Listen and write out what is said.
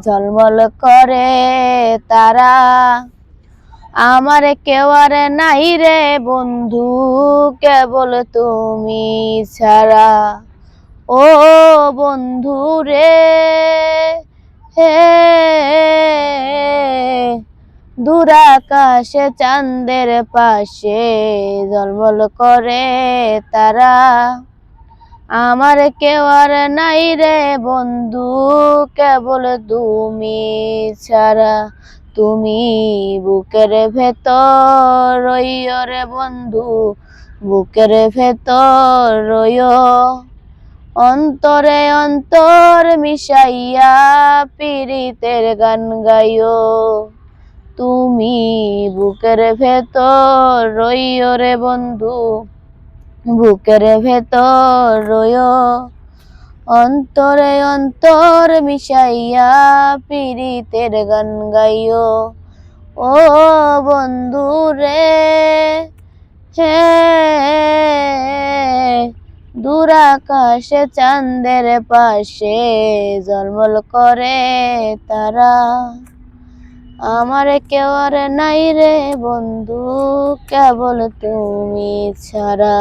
ঝলমল করে তারা। আমার কেউ আর নাই রে বন্ধু, কেবল তুমি ছাড়া। ও বন্ধু রে, হে দূর আকাশে চাঁদের পাশে ঝলমল করে তারা। আমার কেউ আর নাই রে বন্ধু, কেবল তুমি ছাড়া। তুমি বুকের ভেতর রইও রে বন্ধু, বুকের ভেতর রইও। অন্তরে অন্তর মিশাইয়া পীড়িতের গান গাইও। তুমি বুকের ভেতর রইও রে বন্ধু, বুকের ভেতর রইও। অন্তরে অন্তর মিশাইয়া পীড়িতের গান গাইও। ও বন্ধু রে, হে দূর আকাশে চাঁদের পাশে ঝলমল করে তারা। আমার কেউ আর নাই রে বন্ধু, কেবল তুমি ছাড়া।